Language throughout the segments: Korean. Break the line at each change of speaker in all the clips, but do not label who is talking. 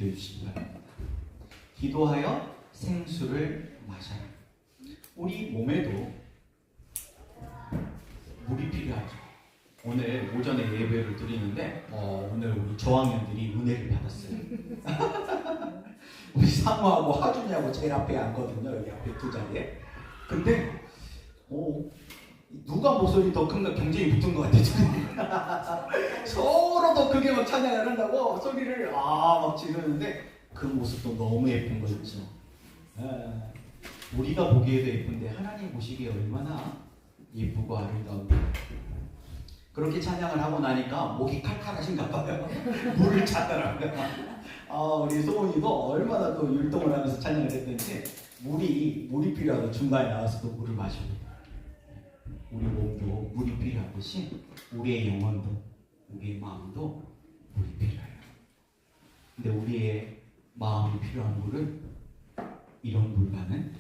기도해 주시기 바랍니다. 기도하여 생수를 마셔라. 우리 몸에도 물이 필요하죠. 오늘 오전에 예배를 드리는데 오늘 우리 저학년들이 은혜를 받았어요. 우리 상우하고 하준이하고 제일 앞에 앉거든요. 여기 앞에 두 자리에. 근데 누가 목소리 더 큰가 경쟁이 붙은 것 같아요. 서로 더 크게 막 찬양을 한다고 소리를 막 지르는데 그 모습도 너무 예쁜 거 있죠. 우리가 보기에도 예쁜데 하나님 보시기에 얼마나 예쁘고 아름다운데. 그렇게 찬양을 하고 나니까 목이 칼칼하신가 봐요. 물을 찾더라고요. 우리 소원이도 얼마나 또 율동을 하면서 찬양을 했는지 물이 필요하다. 중간에 나와서 또 물을 마시고. 우리 몸도 물이 필요하듯이 우리의 영혼도 우리의 마음도 물이 필요해요. 근데 우리의 마음이 필요한 물은 이런 물과는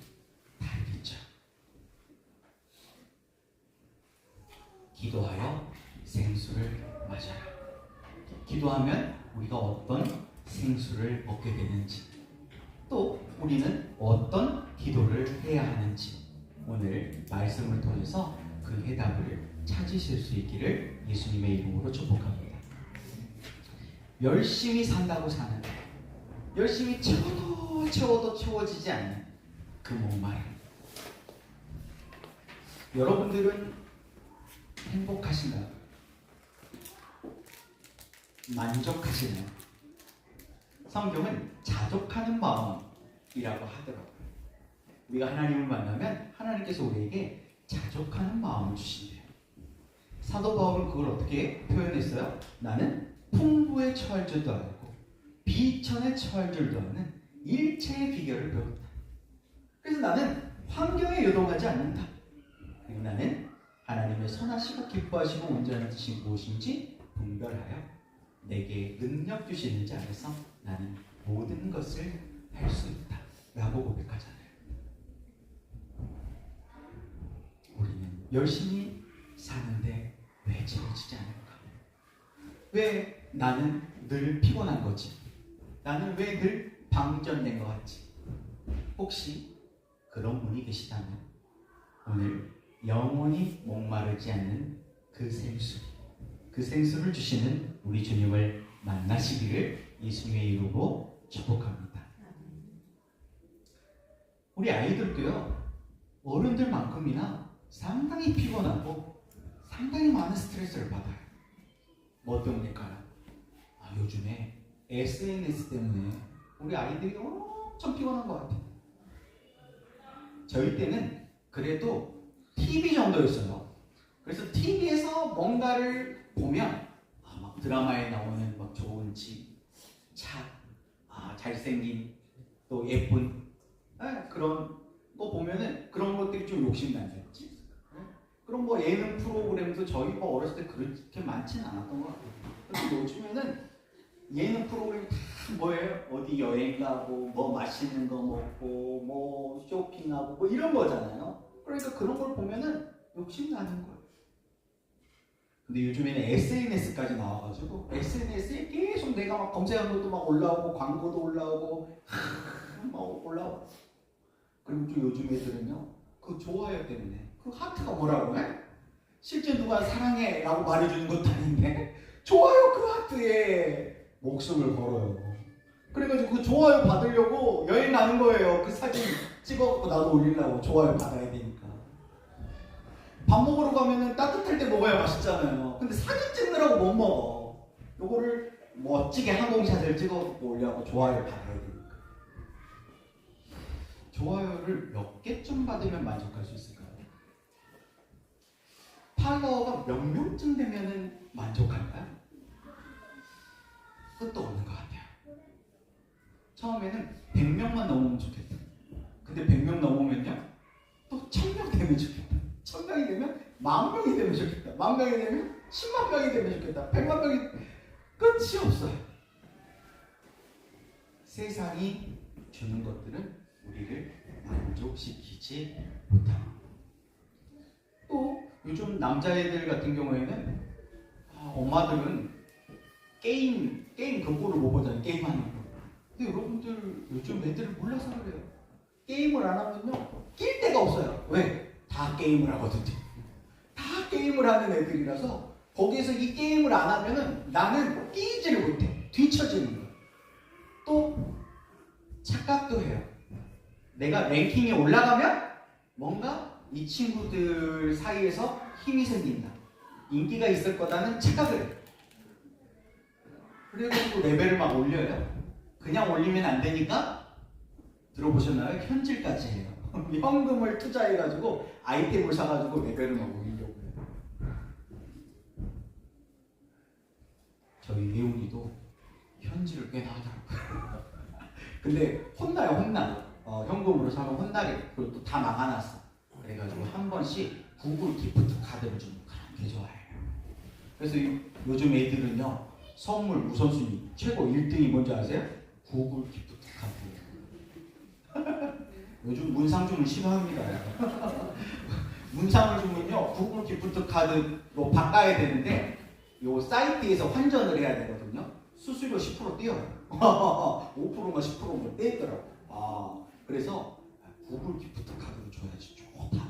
다르겠죠. 기도하여 생수를 마셔라. 기도하면 우리가 어떤 생수를 얻게 되는지, 또 우리는 어떤 기도를 해야 하는지 오늘 말씀을 통해서 그 해답을 찾으실 수 있기를 예수님의 이름으로 축복합니다. 열심히 산다고 사는데 열심히 채워도 채워지지 않는 그 목마름. 여러분들은 행복하신가요? 만족하시나요? 성경은 자족하는 마음이라고 하더라고요. 우리가 하나님을 만나면 하나님께서 우리에게 자족하는 마음을 주신대요. 사도 바울은 그걸 어떻게 표현했어요? 나는 풍부에 처할 줄도 알고 비천에 처할 줄도 아는 일체의 비결을 배웠다. 그래서 나는 환경에 요동하지 않는다. 그리고 나는 하나님의 선하시고 기뻐하시고 온전한 뜻이 무엇인지 분별하여 내게 능력 주시는 자 안에서 나는 모든 것을 할 수 있다 라고 고백하잖아요. 우리는 열심히 사는데 왜 채워지지 않을까? 왜 나는 늘 피곤한 거지? 나는 왜 늘 방전된 것 같지? 혹시 그런 분이 계시다면 오늘 영원히 목마르지 않는 그 생수를 주시는 우리 주님을 만나시기를 예수님의 이름으로 축복합니다. 우리 아이들도요, 어른들만큼이나 상당히 피곤하고 상당히 많은 스트레스를 받아요. 뭐 때문일까요? 요즘에 SNS 때문에 우리 아이들이 엄청 피곤한 것 같아요. 저희 때는 그래도 TV 정도였어요. 그래서 TV에서 뭔가를 보면 막 드라마에 나오는 막 좋은 집, 차, 잘생긴 또 예쁜 그런 거 보면은 그런 것들이 좀 욕심나죠. 그런 뭐 예능 프로그램도 저희 어렸을 때 그렇게 많지는 않았던 것 같아요. 근데 요즘에는 예능 프로그램이 다 뭐예요? 어디 여행 가고 뭐 맛있는 거 먹고 뭐 쇼핑하고 뭐 이런 거잖아요. 그러니까 그런 걸 보면은 욕심나는 거예요. 근데 요즘에는 SNS까지 나와가지고 SNS에 계속 내가 막 검색한 것도 막 올라오고 광고도 올라오고 막 올라와. 그리고 또 요즘 애들은요 그 좋아요 때문에 그 하트가 뭐라고 해? 실제 누가 사랑해 라고 말해주는 것도 아닌데 좋아요 그 하트에 목숨을 걸어요. 그래가지고 그 좋아요 받으려고 여행 가는 거예요. 그 사진 찍어갖고 나도 올리려고 좋아요 받아야 되니까. 밥 먹으러 가면은 따뜻할 때 먹어야 맛있잖아요. 근데 사진 찍느라고 못 먹어. 요거를 멋지게 항공샷을 찍어갖고 올려갖고 좋아요 받아야 되니까. 좋아요를 몇 개쯤 받으면 만족할 수 있을까요? 팔로워가 몇 명쯤 되면은 만족할까요? 그것도 없는 것 같아요. 처음에는 100명만 넘으면 좋겠다. 근데 100명 넘으면요 또 1000명 되면 좋겠다. 1000명이 되면 10,000명이 되면 좋겠다. 10,000명이 되면 10만 명이 되면 좋겠다. 100만 명이 끝이 없어요. 세상이 주는 것들은 우리를 만족시키지 못합니다. 또 요즘 남자애들 같은 경우에는 엄마들은 게임 그거를 못 보잖아요. 게임하는 거. 근데 여러분들 요즘 애들을 몰라서 그래요. 게임을 안 하면요 낄 데가 없어요. 왜? 다 게임을 하거든요. 다 게임을 하는 애들이라서 거기에서 이 게임을 안 하면은 나는 끼지를 못해. 뒤처지는 거예요. 또 착각도 해요. 내가 랭킹에 올라가면 뭔가 이 친구들 사이에서 힘이 생긴다. 인기가 있을 거다는 착각을 해요. 그래가지고 레벨을 막 올려요. 그냥 올리면 안 되니까 들어보셨나요? 현질까지 해요. 현금을 투자해가지고 아이템을 사가지고 레벨을 막 올리려고 해요. 저희 예훈이도 현질을 꽤나 하더라고요. 근데 혼나요, 혼나. 현금으로 사면 혼나게. 그리고 또 다 막아놨어. 그래가지고 한 번씩 구글 기프트 카드를 좀 그렇게 좋아해요. 그래서 요즘 애들은요 선물 우선순위 최고 1등이 뭔지 아세요? 구글 기프트 카드. 요즘 문상 주면 싫어합니다. 문상을 주면요 구글 기프트 카드로 바꿔야 되는데 요 사이트에서 환전을 해야 되거든요. 수수료 10% 떼어요. 5%가 10%가 떼더라고. 그래서 구글 기프트 카드를 줘야지 좋다.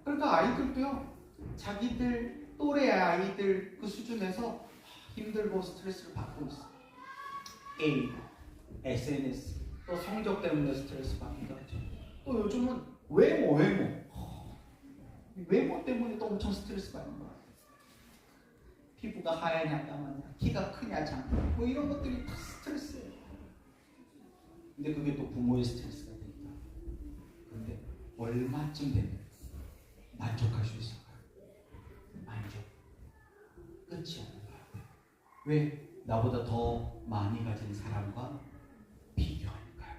그러니까 아이들도요 자기들 또래 아이들 그 수준에서 힘들고 스트레스를 받고 있어. 게임, SNS, 또 성적 때문에 스트레스 받기도 하죠. 또 요즘은 외모 때문에 또 엄청 스트레스 받는 거야. 피부가 하얗냐 까맣냐, 키가 크냐 작냐, 뭐 이런 것들이 다 스트레스예요. 근데 그게 또 부모의 스트레스가 되니까. 근데 얼마쯤 되면 만족할 수 있을까요? 만족. 끝이 없는 것 같아요. 왜? 나보다 더 많이 가진 사람과 비교하니까요.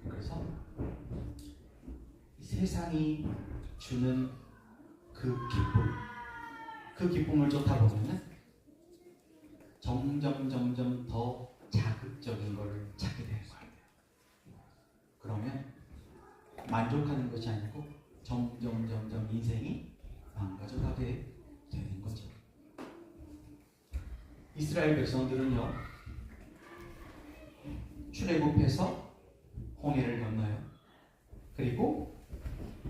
그래서 이 세상이 주는 그 기쁨을 쫓다 보면은 점점 더 자극적인 것을 찾게 되는 것 같아요. 그러면 만족하는 것이 아니고 점점 인생이 망가져가게 되는 거죠. 이스라엘 백성들은요 출애굽해서 홍해를 건너요. 그리고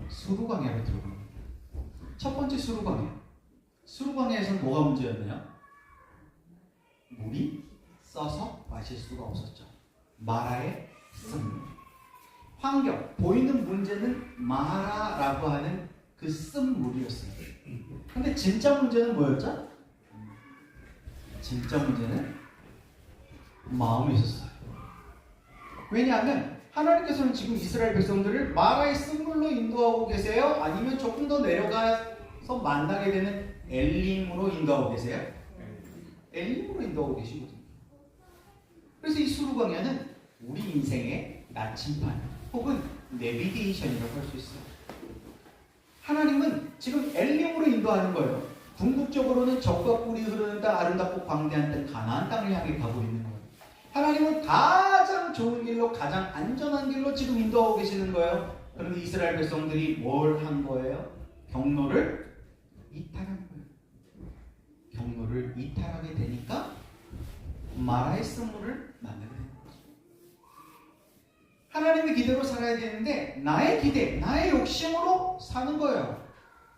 수르광야로 들어갑니다. 첫 번째 수르광야에서는 뭐가 문제였나요? 물이 써서 마실 수가 없었죠. 마라의 쓴물. 환경, 보이는 문제는 마라라고 하는 그 쓴물이었어요. 근데 진짜 문제는 뭐였죠? 진짜 문제는 마음이 있었어요. 왜냐하면 하나님께서는 지금 이스라엘 백성들을 마라의 쓴물로 인도하고 계세요? 아니면 조금 더 내려가서 만나게 되는 엘림으로 인도하고 계세요? 엘림으로 인도하고 계시거든요. 그래서 이 수르광야는 우리 인생의 나침반 혹은 내비게이션이라고 할 수 있어요. 하나님은 지금 엘림으로 인도하는 거예요. 궁극적으로는 적과 꿀이 흐르는 땅, 아름답고 광대한 땅, 가나안 땅을 향해 가고 있는 거예요. 하나님은 가장 좋은 길로, 가장 안전한 길로 지금 인도하고 계시는 거예요. 그런데 이스라엘 백성들이 뭘 한 거예요? 경로를 이탈한 거예요. 경로를 이탈하게 되니까 마라의 쓴물을 만나게 되는 거죠. 하나님의 기대로 살아야 되는데 나의 기대, 나의 욕심으로 사는 거예요.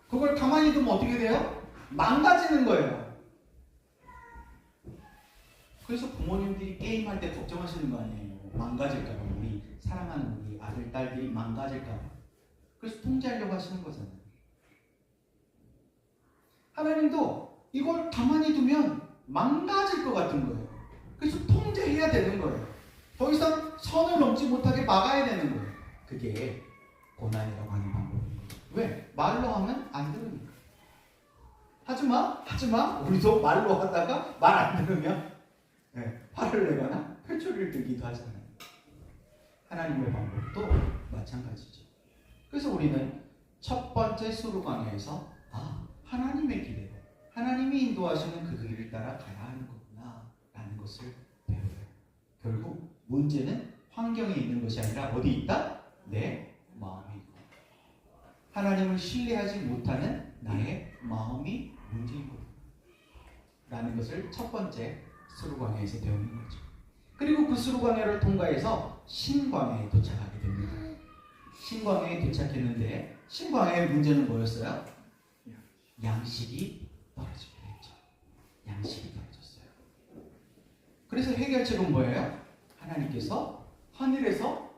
그걸 가만히 두면 어떻게 돼요? 망가지는 거예요. 그래서 부모님들이 게임할 때 걱정하시는 거 아니에요. 망가질까봐, 우리 사랑하는 우리 아들, 딸들이 망가질까봐. 그래서 통제하려고 하시는 거잖아요. 하나님도 이걸 가만히 두면 망가질 것 같은 거예요. 그래서 통제해야 되는 거예요. 더 이상 선을 넘지 못하게 막아야 되는 거예요. 그게 고난이라고 하는 방법이에요. 왜? 말로 하면 안 들으니까. 하지마. 우리도 말로 하다가 말 안 들으면 화를 내거나 회초리를 들기도 하잖아요. 하나님의 방법도 마찬가지죠. 그래서 우리는 첫 번째 수르광야에서 하나님의 기대로 하나님이 인도하시는 그 길을 따라 가야 하는 거구나 라는 것을 배워요. 결국 문제는 환경에 있는 것이 아니라 어디 있다? 내 마음에 있고, 하나님을 신뢰하지 못하는 나의 마음이 문제인 거예요. 라는 것을 첫 번째 수르광야에서 배우는 거죠. 그리고 그 수르광야를 통과해서 신광야에 도착하게 됩니다. 신광야에 도착했는데 신광야의 문제는 뭐였어요? 양식이 떨어지게 됐죠. 양식이 떨어졌어요. 그래서 해결책은 뭐예요? 하나님께서 하늘에서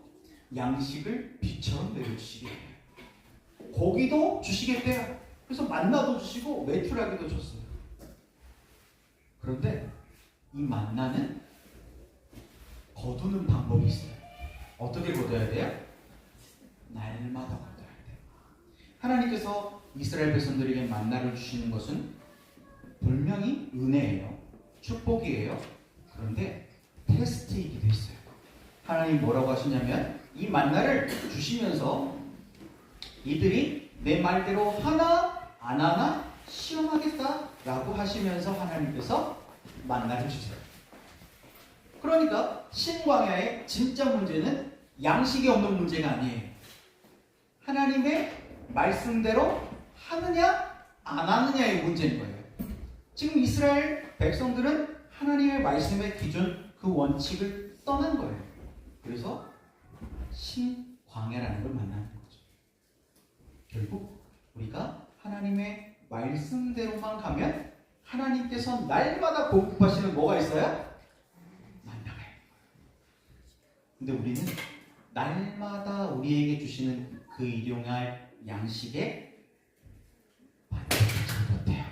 양식을 비처럼 내려주시게 돼요. 고기도 주시겠대요. 그래서 만나도 주시고 메추라기도 줬어요. 그런데 이 만나는 거두는 방법이 있어요. 어떻게 거둬야 돼요? 날마다 거둬야 돼요. 하나님께서 이스라엘 백성들에게 만나를 주시는 것은 분명히 은혜예요. 축복이에요. 그런데 테스트이기도 했어요. 하나님 뭐라고 하시냐면 이 만나를 주시면서 이들이 내 말대로 하나 안 하나 시험하겠다라고 하시면서 하나님께서 만나를 주세요. 그러니까 신광야의 진짜 문제는 양식이 없는 문제가 아니에요. 하나님의 말씀대로 하느냐 안 하느냐의 문제인 거예요. 지금 이스라엘 백성들은 하나님의 말씀의 기준, 그 원칙을 떠난 거예요. 그래서 신광야라는 걸 만나는 거죠. 결국 우리가 하나님의 말씀대로만 가면 하나님께서 날마다 공급하시는 뭐가 있어요? 만나가 있는 거예요. 근데 우리는 날마다 우리에게 주시는 그 일용할 양식에 받지 못해요.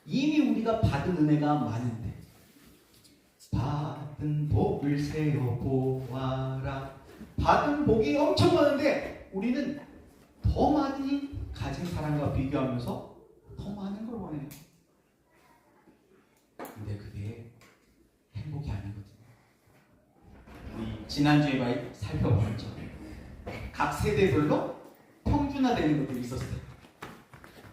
이미 우리가 받은 은혜가 많은데 받은 복을 세어 보아라. 받은 복이 엄청 많은데 우리는 더 많이 가진 사람과 비교하면서 더 많은 걸 원해요. 근데 그게 행복이 아니거든요. 우리 지난주에 살펴보았죠. 각 세대별로 평준화되는 것들이 있었어요.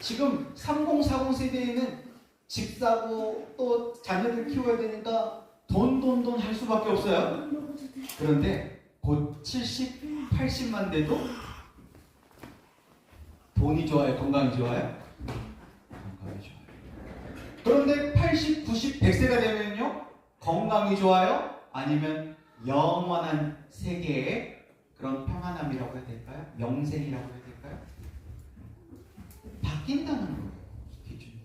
지금 3040 세대에는 집 사고 또 자녀들 키워야 되니까 돈 할 수밖에 없어요. 그런데 곧 70, 80만 돼도 돈이 좋아요? 건강이 좋아요? 건강이 좋아요. 그런데 80, 90, 100세가 되면요? 건강이 좋아요? 아니면 영원한 세계의 그런 평안함이라고 해야 될까요? 영생이라고 해야 될까요? 바뀐다는 거예요. 기준이.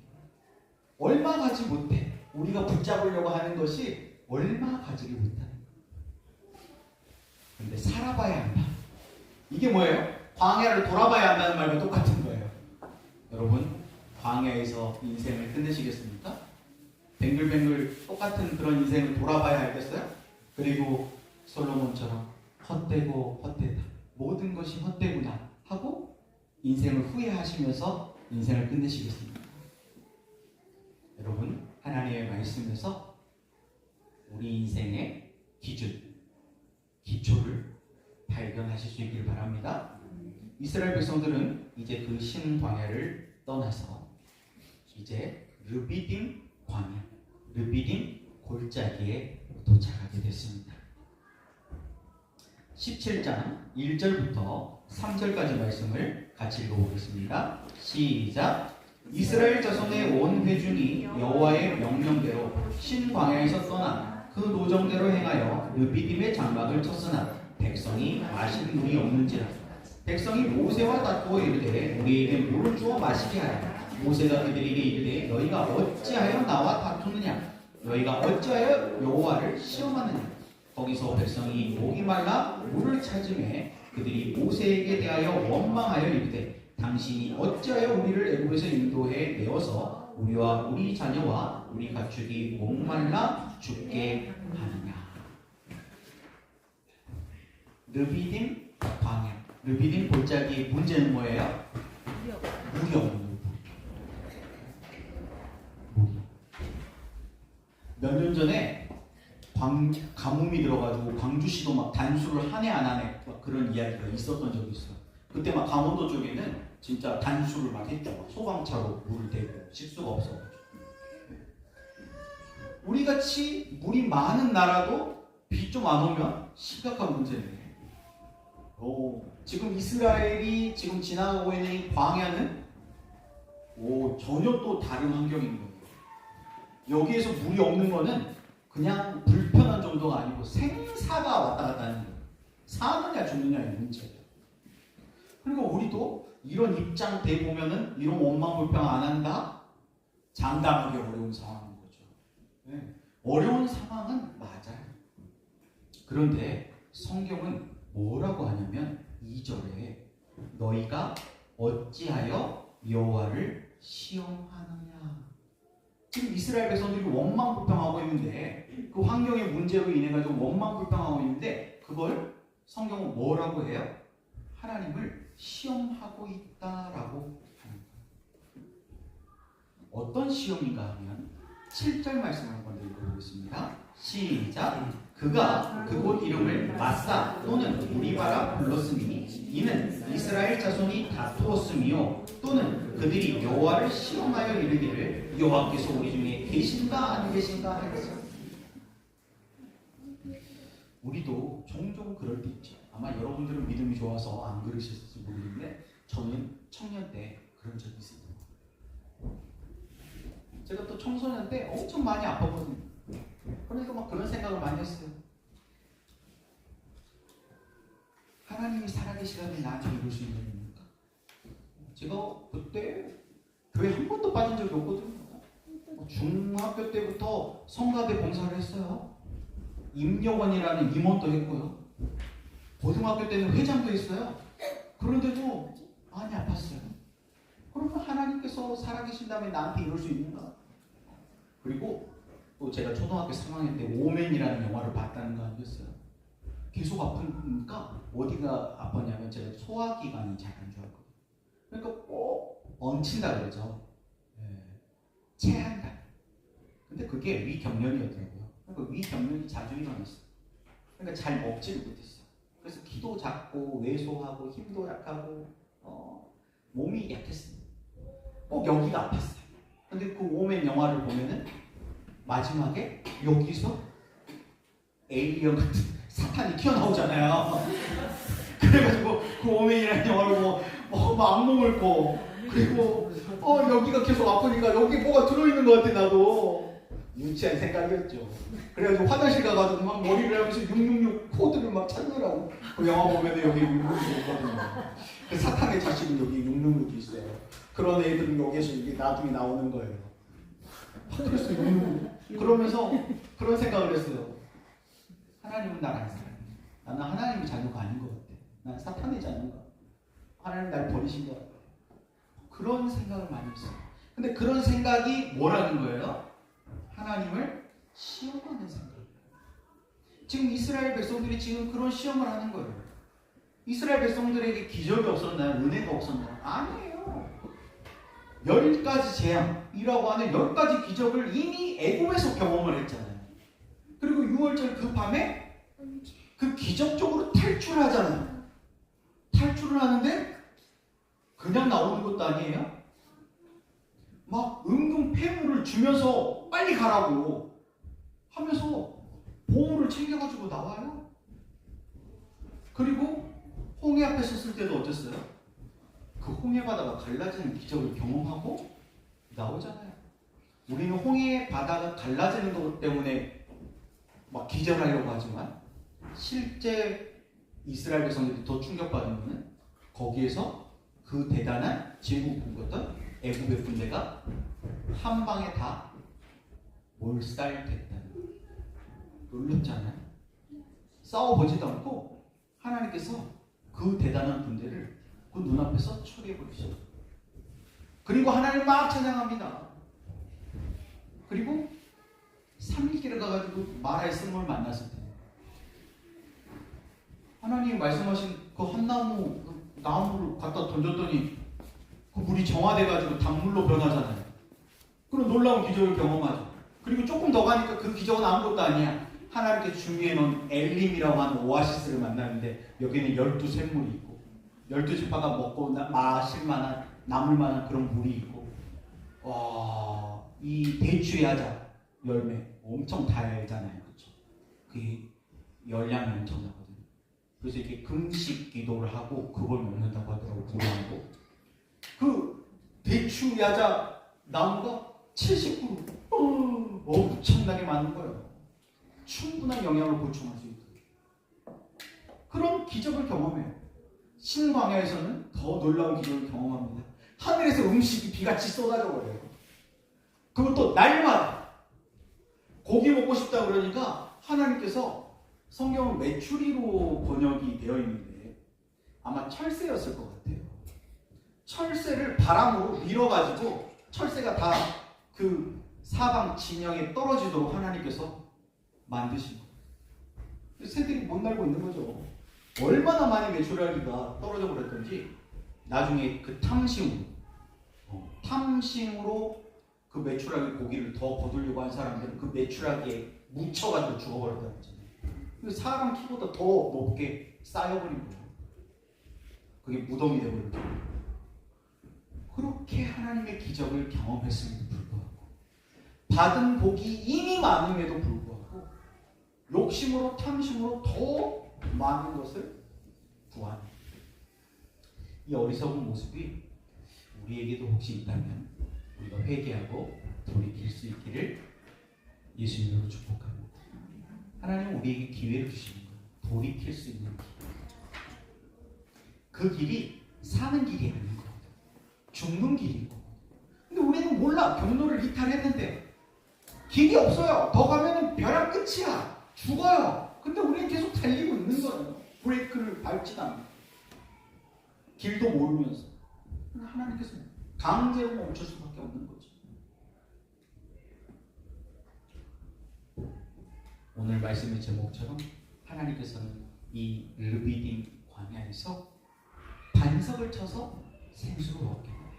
얼마 가지 못해. 우리가 붙잡으려고 하는 것이 얼마 가지를 못하는 거예요. 근데 살아봐야 한다. 이게 뭐예요? 광야를 돌아봐야 한다는 말과 똑같은 거예요. 여러분, 광야에서 인생을 끝내시겠습니까? 뱅글뱅글 똑같은 그런 인생을 돌아봐야 알겠어요? 그리고 솔로몬처럼 헛되고 헛되다. 모든 것이 헛되구나 하고 인생을 후회하시면서 인생을 끝내시겠습니까? 여러분, 하나님의 말씀에서 우리 인생의 기준, 기초를 발견하실 수 있기를 바랍니다. 이스라엘 백성들은 이제 그 신광야를 떠나서 이제 르비딤 광야, 르비딤 골짜기에 도착하게 됐습니다. 17장 1절부터 3절까지 말씀을 같이 읽어보겠습니다. 시작. 이스라엘 자손의 온 회중이 여호와의 명령대로 신광야에서 떠나 그 노정대로 행하여 르비딤의 장막을 쳤으나 백성이 마실 물이 없는지라. 백성이 모세와 다투어 이르되 우리에게 물을 주어 마시게 하라. 모세가 그들에게 이르되 너희가 어찌하여 나와 다투느냐? 너희가 어찌하여 여호와를 시험하느냐? 거기서 백성이 목이 말라 물을 찾음에 그들이 모세에게 대하여 원망하여 이르되 당신이 어찌하여 우리를 애굽에서 인도해 내어서 우리와 우리 자녀와 우리 가축이 목말라 죽게 하느냐? 르비딤 광야, 르비딤 골짜기의 문제는 뭐예요? 물이 없는 물. 몇 년 전에 가뭄이 들어가지고 광주시도 막 단수를 한 해 안 하네 막 그런 이야기가 있었던 적이 있어요. 그때 막 강원도 쪽에는 진짜 단수를 막 했죠. 막 소방차로 물을 대고 식수가 없어가지고. 우리 같이 물이 많은 나라도 비 좀 안 오면 심각한 문제네. 지금 이스라엘이 지금 지나가고 있는 이 광야는 전혀 또 다른 환경인 거예요. 여기에서 물이 없는 거는 그냥 불편한 정도가 아니고 생사가 왔다 갔다 하는 거예요. 사느냐 죽느냐의 문제예요. 그리고 우리도 이런 입장 돼 보면은 이런 원망 불평 안 한다? 장담하기 어려운 상황인 거죠. 네. 어려운 상황은 맞아요. 그런데 성경은 뭐라고 하냐면 2절에 너희가 어찌하여 여호와를 시험하느냐. 지금 이스라엘 백성들이 원망 불평하고 있는데 그 환경의 문제로 인해 가지고 원망 불평하고 있는데 그걸 성경은 뭐라고 해요? 하나님을 시험하고 있다라고 하는 거예요. 어떤 시험인가 하면 7절 말씀을 한번 읽어보겠습니다. 시작. 그가 그곳 이름을 마사 또는 무리바라 불렀으니 이는 이스라엘 자손이 다투었으며 또는 그들이 여호와를 시험하여 이르기를 여호와께서 우리 중에 계신가 안 계신가 하였어요. 우리도 종종 그럴 때 있죠. 아마 여러분들은 믿음이 좋아서 안 그러셨을지 모르겠는데 저는 청년 때 그런 적이 있습니다. 제가 또 청소년 때 엄청 많이 아팠거든요. 그러니까 막 그런 생각을 많이 했어요. 하나님이 살아계시다면 나한테 이룰 수 있는 일입니까? 제가 그때 교회 한 번도 빠진 적이 없거든요. 중학교 때부터 성가대 봉사를 했어요. 임여원이라는 임원도 했고요. 고등학교 때는 회장도 했어요. 그런데도 많이 아팠어요. 그러면 하나님께서 살아계신다면 나한테 이룰 수 있는가? 그리고 또 제가 초등학교 3학년 때 오맨이라는 영화를 봤다는 거 아니겠어요? 계속 아프니까 어디가 아팠냐면 제가 소화기관이 잘 안 좋았거든요. 그러니까 꼭 얹힌다 그러죠. 체한다. 근데 그게 위경련이었더라고요. 그러니까 위경련이 자주 일어났어요. 그러니까 잘 먹지를 못했어요. 그래서 키도 작고 왜소하고 힘도 약하고 몸이 약했습니다. 꼭 여기가 아팠어요. 근데 그 오맨 영화를 보면은 마지막에 여기서 에일리언 같은 사탄이 튀어나오잖아요. 그래가지고 그 오맨이라는 영화를 보고 막 악몽을 꿔. 그리고 여기가 계속 아프니까 여기 뭐가 들어있는 것 같아 나도. 유치한 생각이었죠. 그래가지고 화장실 가가지고 막 머리를 하면서 666 코드를 막 찾느라고. 그 영화 보면 여기 666이 있거든요. 그 사탄의 자식은 여기 666이 있어요. 그런 애들은 여기에서 이게 나중에 나오는 거예요. 그래서 666. 그러면서 그런 생각을 했어요. 하나님은 날 안 사랑해. 나는 하나님의 자녀가 아닌 것 같아. 난 사탄의 자녀가. 하나님 날 버리신 것 같아. 그런 생각을 많이 했어요. 근데 그런 생각이 뭐라는 거예요? 하나님을 시험하는 생각이에요. 지금 이스라엘 백성들이 지금 그런 시험을 하는 거예요. 이스라엘 백성들에게 기적이 없었나요? 은혜가 없었나요? 아니에요. 10가지 재앙이라고 하는 10가지 기적을 이미 애굽에서 경험을 했잖아요. 그리고 6월절 그 밤에 그 기적적으로 탈출하잖아요. 탈출을 하는데 그냥 나오는 것도 아니에요. 막 은근 폐물을 주면서 빨리 가라고 하면서 보물을 챙겨가지고 나와요. 그리고 홍해 앞에 섰을 때도 어땠어요? 그 홍해 바다가 갈라지는 기적을 경험하고 나오잖아요. 우리는 홍해 바다가 갈라지는 것 때문에 막 기절하려고 하지만 실제 이스라엘 백성들이 더 충격받은 것은 거기에서 그 대단한 제국 군거든 애굽의 군대가 한 방에 다 몰살됐다는 거예요. 놀랍잖아요. 싸워보지도 않고 하나님께서 그 대단한 군대를 그 눈앞에서 처리해버리셨어요. 그리고 하나님을 막 찬양합니다. 그리고 3일길에 가가지고 마라의 스님을 만났을 때 하나님이 말씀하신 그 한 나무를 갖다 던졌더니 그 물이 정화돼가지고 단물로 변하잖아요. 그런 놀라운 기적을 경험하죠. 그리고 조금 더 가니까 그 기적은 아무것도 아니야. 하나님께 준비해놓은 엘림이라고 하는 오아시스를 만나는데 여기는 12샘물이 있고 12지파가 먹고 마실 만한 남을 만한 그런 물이 있고 와, 이 대추의 하자 열매 엄청 달잖아요. 그렇죠? 그 열량이 엄청나거든요. 그래서 이렇게 금식 기도를 하고 그걸 먹는다고 하더라고요. 불안하고 그 대추 야자 나무가 70그루 엄청나게 많은 거예요. 충분한 영양을 보충할 수 있도록. 그런 기적을 경험해요. 신광야에서는 더 놀라운 기적을 경험합니다. 하늘에서 음식이 비같이 쏟아져 버려요. 그것도 날마다. 고기 먹고 싶다 그러니까 하나님께서, 성경은 메추리로 번역이 되어 있는데 아마 철새였을 것 같아요. 철새를 바람으로 밀어가지고 철새가 다 그 사방 진영에 떨어지도록 하나님께서 만드신 거예요. 새들이 못 날고 있는 거죠. 얼마나 많이 메추라기가 떨어져 버렸던지 나중에 그 탐싱으로 그 메추라기 고기를 더 거두려고 한 사람들은 그 메추라기에 묻혀가지고 죽어버렸다는 거죠. 사람 키보다 더 높게 쌓여버린 거예요. 그게 무덤이 되버린 거예요. 그렇게 하나님의 기적을 경험했음에도 불구하고, 받은 복이 이미 많음에도 불구하고 욕심으로 탐심으로 더 많은 것을 구하는 이 어리석은 모습이 우리에게도 혹시 있다면 우리가 회개하고 돌이킬 수 있기를 예수님으로 축복합니다. 하나님은 우리에게 기회를 주시는 거예요. 돌이킬 수 있는 길. 그 길이 사는 길이 아닌 겁니다. 죽는 길이고. 근데 우리는 몰라. 경로를 이탈했는데 길이 없어요. 더 가면은 벼랑 끝이야. 죽어요. 근데 우리는 계속 달리고 있는 거예요. 브레이크를 밟지도 않고. 길도 모르면서. 하나님께서 강제로 멈출 수밖에 없는 거죠. 오늘 말씀의 제목처럼 하나님께서는 이 르비딤 광야에서 반석을 쳐서 생수를 얻게 해요.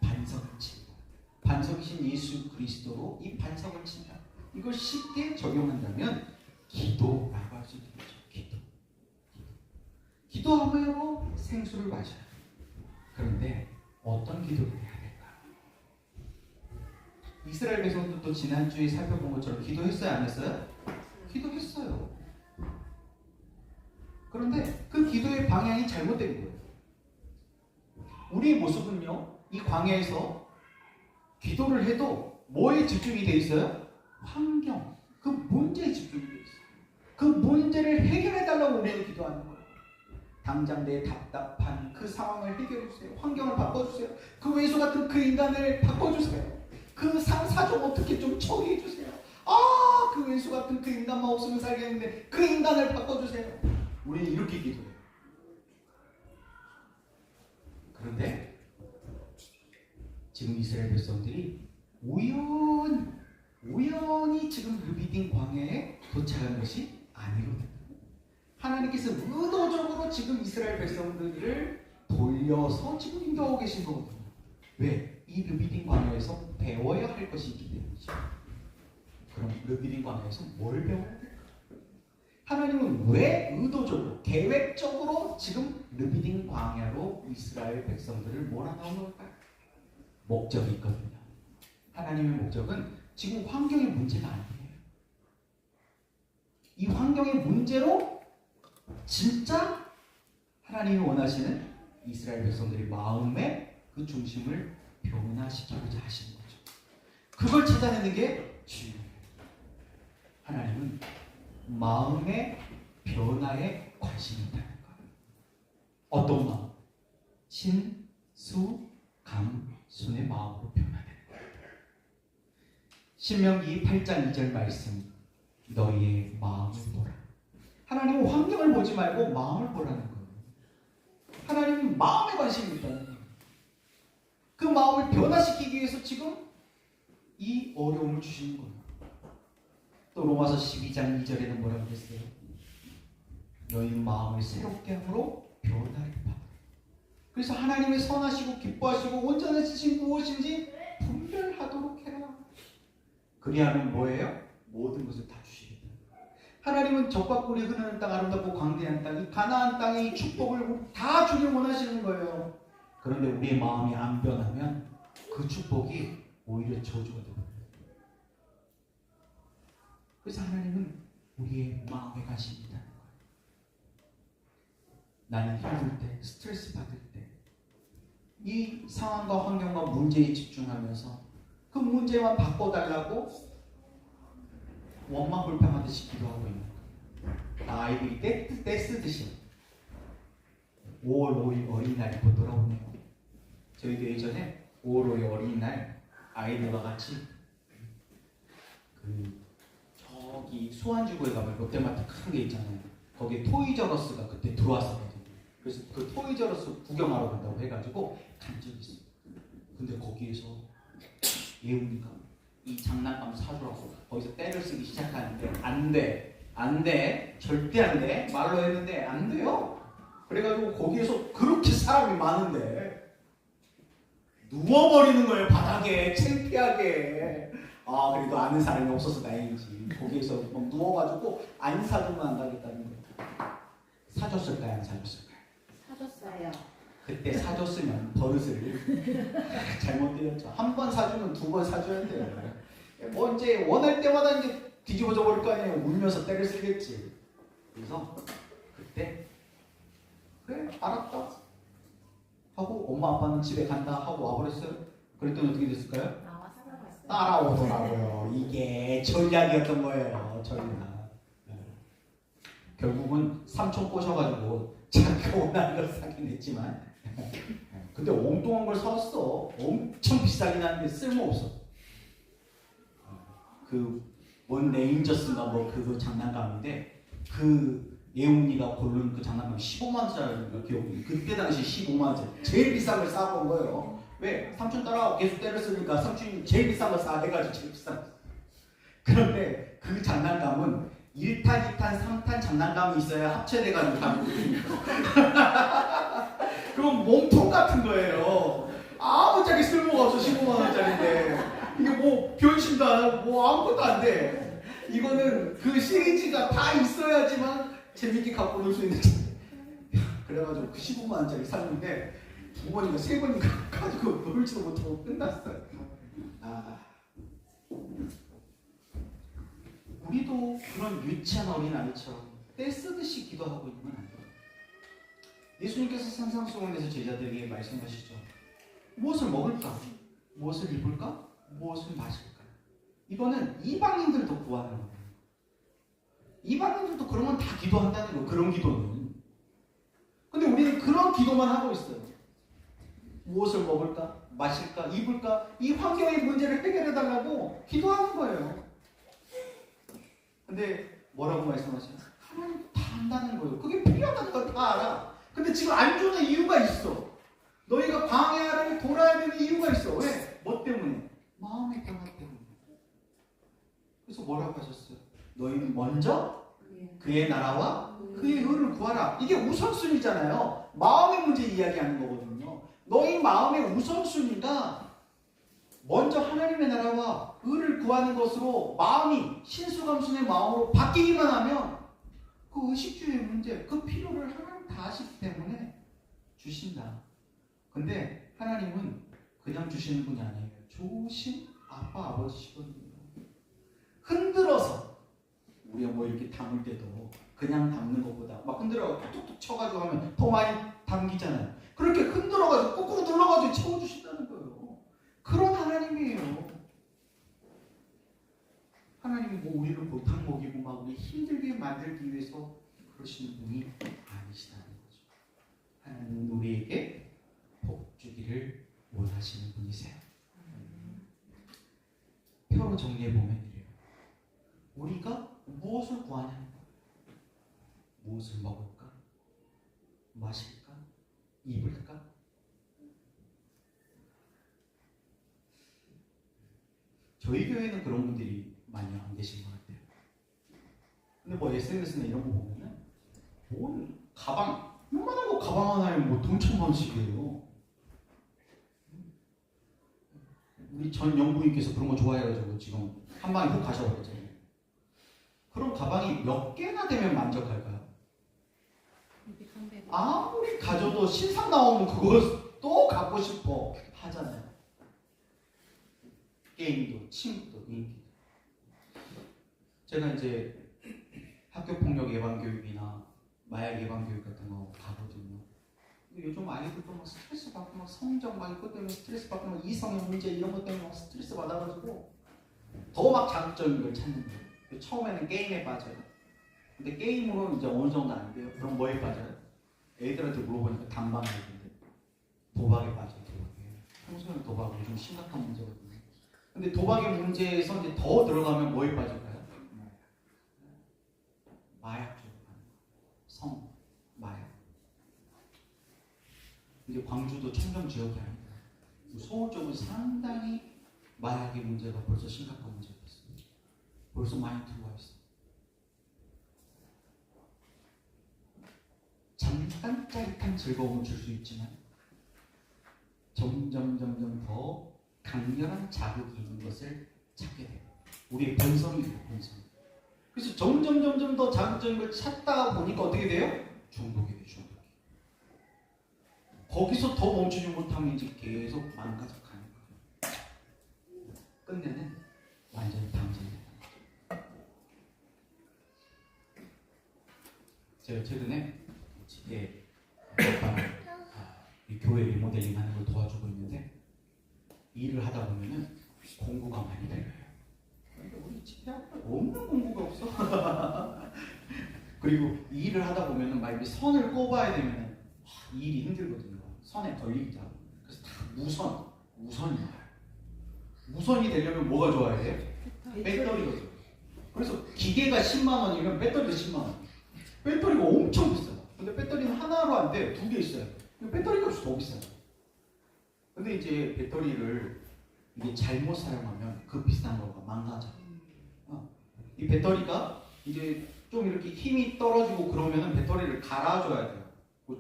반석을 친다. 반석이신 예수 그리스도로 이 반석을 친다. 이걸 쉽게 적용한다면 기도라고 할 수 있겠죠. 기도하므로 생수를 마셔요. 그런데 어떤 기도를 해야 될까? 이스라엘 백성들도 지난주에 살펴본 것처럼 기도했어요? 안 했어요? 기도했어요. 그런데 그 기도의 방향이 잘못된 거예요. 우리의 모습은요, 이 광야에서 기도를 해도 뭐에 집중이 돼 있어요? 환경, 그 문제에 집중이 돼 있어요. 그 문제를 해결해달라고 우리는 기도하는 거예요. 당장 내 답답한 그 상황을 해결해주세요. 환경을 바꿔주세요. 그 외수 같은 그 인간을 바꿔주세요. 그 사정 어떻게 좀 처리해주세요. 그 외수 같은 그 인간만 없으면 살겠는데 그 인간을 바꿔주세요. 우리는 이렇게 기도해요. 그런데 지금 이스라엘 백성들이 우연히 지금 르비딤 광야에 도착한 것이 아니거든요. 하나님께서 의도적으로 지금 이스라엘 백성들을 돌려서 지금 인도하고 계신 거거든요. 왜? 이 르비딤 광야에서 배워야 할 것이 있기 때문이죠. 그럼 르비딤 광야에서 뭘 배워야 될까? 하나님은 왜 의도적으로, 계획적으로 지금 르비딤 광야로 이스라엘 백성들을 몰아넣은 걸까요? 목적이 있거든요. 하나님의 목적은 지금 환경의 문제가 아니에요. 이 환경의 문제로 진짜 하나님이 원하시는 이스라엘 백성들의 마음의 그 중심을 변화시키고자 하시는 거죠. 그걸 찾아내는 게 중요해요. 하나님은 마음의 변화에 관심이 있다는 거예요. 어떤 마음? 신, 수, 감, 순의 마음으로 변화되는 거예요. 신명기 8장 2절 말씀, 너희의 마음을 보라. 하나님은 환경을 보지 말고 마음을 보라는 거예요. 하나님은 마음에 관심이 있다는 거예요. 그 마음을 변화시키기 위해서 지금 이 어려움을 주시는 거예요. 또 로마서 12장 2절에는 뭐라고 그랬어요? 너희 마음을 새롭게 함으로 변화를 받아. 그래서 하나님의 선하시고 기뻐하시고 온전하신 무엇인지 분별하도록 해라. 그리하면 뭐예요? 모든 것을 다 주시겠다. 하나님은 적과 꿀이 흐르는 땅, 아름답고 광대한 땅, 이 가나안 땅의 축복을 다 주길 원하시는 거예요. 그런데 우리의 마음이 안 변하면 그 축복이 오히려 저주가 됩니다. 그래서 하나님은 우리의 마음에 관심이 있다는 거예요. 나는 힘들 때, 스트레스 받을 때, 이 상황과 환경과 문제에 집중하면서 그 문제만 바꿔달라고 원망불평하듯이 기도하고 있는 거예요. 아이들이 떼쓰듯이 5월 5일 어린이날이 곧 돌아오네요. 저희도 예전에 5월 5일 어린이날 아이들과 같이 저기 수완지구에 가면 롯데마트 큰 게 있잖아요. 거기에 토이저러스가 그때 들어왔었거든요. 그래서 그 토이저러스 구경하러 간다고 해가지고 간 적이 있어요. 근데 거기에서 예웅이가 이 장난감 사주라고 거기서 때를 쓰기 시작하는데 안 돼, 절대 안 돼. 말로 했는데 안 돼요. 그래가지고 거기에서 그렇게 사람이 많은데 누워버리는 거예요. 바닥에 창피하게. 아, 그래도 아는 사람이 없어서 다행이지. 거기에서 막 누워가지고 안 사주면 안 가겠다는 거예요. 사줬을까요? 안 사줬을까요?
사줬어요.
그때 사줬으면 버릇을 잘못 들였죠. 한 번 사주면 두 번 사줘야 돼요. 뭐 이제 원할 때마다 이제 뒤집어져 버릴 거 아니에요. 울면서 때를 쓰겠지. 그래서 그때 그래 알았다 하고 엄마 아빠는 집에 간다 하고 와버렸어요. 그랬더니 어떻게 됐을까요? 따라오더라고요. 이게 전략이었던 거예요. 전략. 결국은 삼촌 꼬셔가지고 자기가 원하는 걸 사긴 했지만 근데 엉뚱한 걸 사왔어. 엄청 비싸긴 한데 쓸모없어. 뭔 레인저스인가 뭐 그거 장난감인데 그 예웅이가 고른 그 장난감 15만원짜리가 기억이 그때 당시 15만원짜리 제일 비싼 걸 사온 거예요. 왜? 삼촌 따라가고 계속 때를 쓰니까 삼촌이 제일 비싼 거 사 해가지고 제일 비싼 거. 그런데 그 장난감은 1탄, 2탄, 3탄 장난감이 있어야 합체돼가지고 가지고 그건 몸통 같은 거예요. 아무짝에 쓸모가 없어. 15만원짜리인데 이게 뭐 변신도 안 하고 뭐 아무것도 안 돼. 이거는 그 시리즈가 다 있어야지만 재밌게 갖고 놀 수 있는. 그래가지고 그 15만원짜리 샀는데 2번인가 3번인가 가지고 놀지도 못하고 끝났어요. 우리도 그런 유치한 어린아이처럼 떼쓰듯이 기도하고 있는 건 아니에요. 예수님께서 산상수훈에서 제자들에게 말씀하시죠. 무엇을 먹을까? 무엇을 입을까? 무엇을 마실까? 이거는 이방인들도 구하는 거예요. 이방인들도 그런 건 다 기도한다는 거예요. 그런 기도는. 근데 우리는 그런 기도만 하고 있어요. 무엇을 먹을까? 마실까? 입을까? 이 환경의 문제를 해결해달라고 기도하는 거예요. 근데 뭐라고 말씀하시나요? 하나님 다 안다는 거예요. 그게 필요하다는 걸 다 알아. 근데 지금 안 주는 이유가 있어. 너희가 광야를 돌아야 되는 이유가 있어. 왜? 뭐 때문에? 마음의 평화 때문에. 그래서 뭐라고 하셨어요? 너희는 먼저 그의 나라와 그의 의를 구하라. 이게 우선순위잖아요. 마음의 문제 이야기하는 거거든요. 너희 마음의 우선순위가 먼저 하나님의 나라와 의를 구하는 것으로 마음이 신수감순의 마음으로 바뀌기만 하면 그 의식주의 문제, 그 필요를 하나님 다 아시기 때문에 주신다. 근데 하나님은 그냥 주시는 분이 아니에요. 좋으신 아빠, 아버지시거든요. 흔들어서 우리가 뭐 이렇게 담을 때도 그냥 담는 것보다 막 흔들어 툭툭 쳐가지고 하면 더 많이 담기잖아요. 그렇게 흔들어가지고 꾹꾹 눌러가지고 채워주신다는 거예요. 그런 하나님이에요. 하나님이 뭐 우리를 못한 먹이고 막 우리 힘들게 만들기 위해서 그러시는 분이 아니시다는 거죠. 하나님은 우리에게 복 주기를 원하시는 분이세요. 표로 정리해보면 이래요. 우리가 무엇을 구하냐는 거예요. 무엇을 먹을까? 마실까? 입을까? 저희 교회는 그런 분들이 많이 안 계신 것 같아요. 근데 뭐 SNS나 이런 거 보면은 뭔 가방, 요만한 거 가방 하나에 뭐 돈 1,000원씩이에요. 우리 전 영부인께서 그런 거 좋아해가지고 지금 한 방에 훅 가셔버렸잖아요. 그런 가방이 몇 개나 되면 만족할까요? 아무리 가져도 신상 나오면 그거 또 갖고 싶어 하잖아요. 게임도, 친구도, 인기도. 제가 이제 학교폭력 예방교육이나 마약 예방교육 같은 거 가거든요. 요즘 아이들도 막 스트레스 받고 막 성적 막 이것 때문에 스트레스 받고 막 이성의 문제 이런 것 때문에 막 스트레스 받아가지고 더 막 자극적인 걸 찾는 거예요. 처음에는 게임에 빠져요. 근데 게임으로 이제 어느 정도 안 돼요. 그럼 뭐에 빠져요? 애들한테 물어보니까 단방에 있는데 도박에 빠져요. 도박에. 평소에는 도박은 좀 심각한 문제거든요. 근데 도박의 문제에서 이제 더 들어가면 뭐에 빠질까요? 마약 쪽으로 가는 거예요. 성, 마약. 이제 광주도 청정 지역이 아니다. 서울 쪽은 상당히 마약의 문제가 벌써 심각한 문제가 됐습니다. 벌써 많이 들어와 있어요. 잠깐 짜릿한 즐거움을 줄 수 있지만 점점 더 강렬한 자극이 있는 것을 찾게 돼요. 우리의 본성이에요, 본성. 그래서 점점 더 자극적인 걸 찾다 보니까 어떻게 돼요? 중독이 돼요, 중독이. 거기서 더 멈추지 못하면 이제 계속 망가져 가는 거예요. 끝내는 완전히 방전이 되는 거죠. 제가 최근에 집에 이 교회 리모델링 하는 걸 도와주고 있는데 일을 하다 보면은 공구가 많이 들려요. 그러니까 우리 집에 없는 공구가 없어. 그리고 일을 하다 보면은 막 이렇게 선을 꼽아야 되면은 일이 힘들거든요. 선에 걸리기도 하고. 그래서 다 무선이 나와요. 무선이 되려면 뭐가 좋아야 돼? 배터리거든요. 그래서 기계가 10만 원이면 배터리도 10만 원. 배터리가 엄청 비싸요. 근데 배터리는 하나로 안 돼. 2개 있어요. 배터리 값이 더 비싸요. 근데 이제 배터리를 이게 잘못 사용하면 그 비싼 거가 망가져. 이 배터리가 이제 좀 이렇게 힘이 떨어지고 그러면은 배터리를 갈아줘야 돼요.